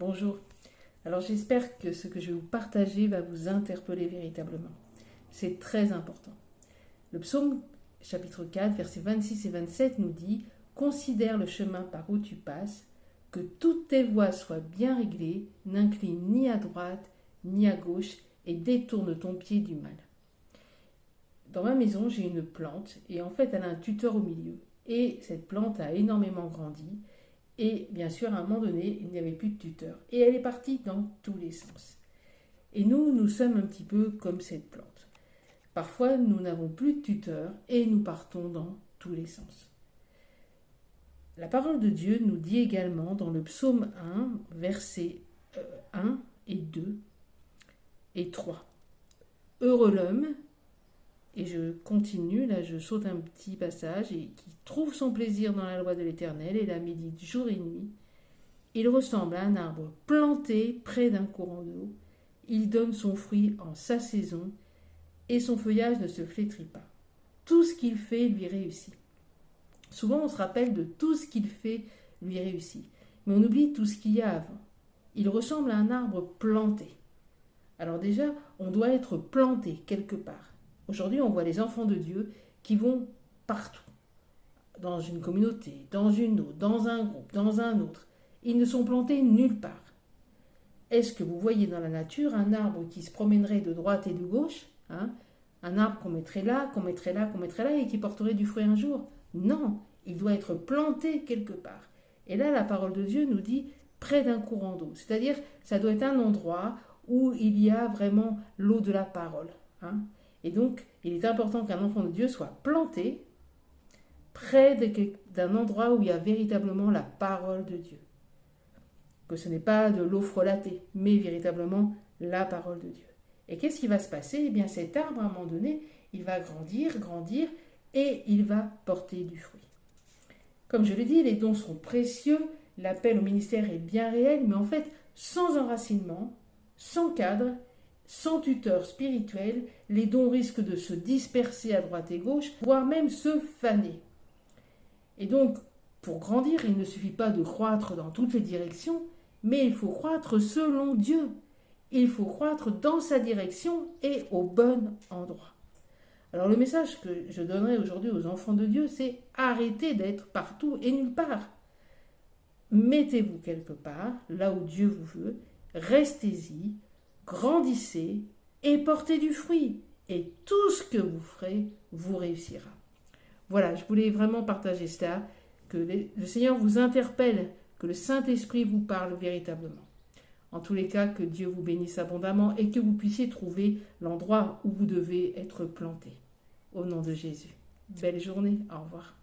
Bonjour. Alors j'espère que ce que je vais vous partager va vous interpeller véritablement. C'est très important. Le psaume chapitre 4, versets 26 et 27 nous dit « Considère le chemin par où tu passes, que toutes tes voies soient bien réglées, n'incline ni à droite ni à gauche et détourne ton pied du mal. » Dans ma maison, j'ai une plante et en fait elle a un tuteur au milieu. Et cette plante a énormément grandi. Et bien sûr, à un moment donné, il n'y avait plus de tuteur. Et elle est partie dans tous les sens. Et nous sommes un petit peu comme cette plante. Parfois, nous n'avons plus de tuteur et nous partons dans tous les sens. La parole de Dieu nous dit également dans le psaume 1, versets 1 et 2 et 3. Heureux l'homme, et je continue, là je saute un petit passage, et qui trouve son plaisir dans la loi de l'Éternel et la médite jour et nuit. Il ressemble à un arbre planté près d'un courant d'eau. Il donne son fruit en sa saison et son feuillage ne se flétrit pas. Tout ce qu'il fait lui réussit. Souvent on se rappelle de tout ce qu'il fait lui réussit, mais on oublie tout ce qu'il y a avant. Il ressemble à un arbre planté. Alors déjà, on doit être planté quelque part. Aujourd'hui, on voit les enfants de Dieu qui vont partout, dans une communauté, dans une autre, dans un groupe, dans un autre. Ils ne sont plantés nulle part. Est-ce que vous voyez dans la nature un arbre qui se promènerait de droite et de gauche, un arbre qu'on mettrait là, qu'on mettrait là, qu'on mettrait là et qui porterait du fruit un jour? Non, il doit être planté quelque part. Et là, la parole de Dieu nous dit près d'un courant d'eau. C'est-à-dire, ça doit être un endroit où il y a vraiment l'eau de la parole. Et donc, il est important qu'un enfant de Dieu soit planté près d'un endroit où il y a véritablement la parole de Dieu. Que ce n'est pas de l'eau frelatée, mais véritablement la parole de Dieu. Et qu'est-ce qui va se passer? Eh bien, cet arbre, à un moment donné, il va grandir, et il va porter du fruit. Comme je l'ai dit, les dons sont précieux, l'appel au ministère est bien réel, mais en fait, sans enracinement, sans cadre, sans tuteur spirituel, les dons risquent de se disperser à droite et gauche, voire même se faner. Et donc, pour grandir, il ne suffit pas de croître dans toutes les directions, mais il faut croître selon Dieu. Il faut croître dans sa direction et au bon endroit. Alors le message que je donnerai aujourd'hui aux enfants de Dieu, c'est arrêtez d'être partout et nulle part. Mettez-vous quelque part, là où Dieu vous veut, restez-y, grandissez et portez du fruit. Et tout ce que vous ferez vous réussira. Voilà, je voulais vraiment partager ça, que le Seigneur vous interpelle, que le Saint-Esprit vous parle véritablement. En tous les cas, que Dieu vous bénisse abondamment et que vous puissiez trouver l'endroit où vous devez être planté. Au nom de Jésus. Belle journée, au revoir.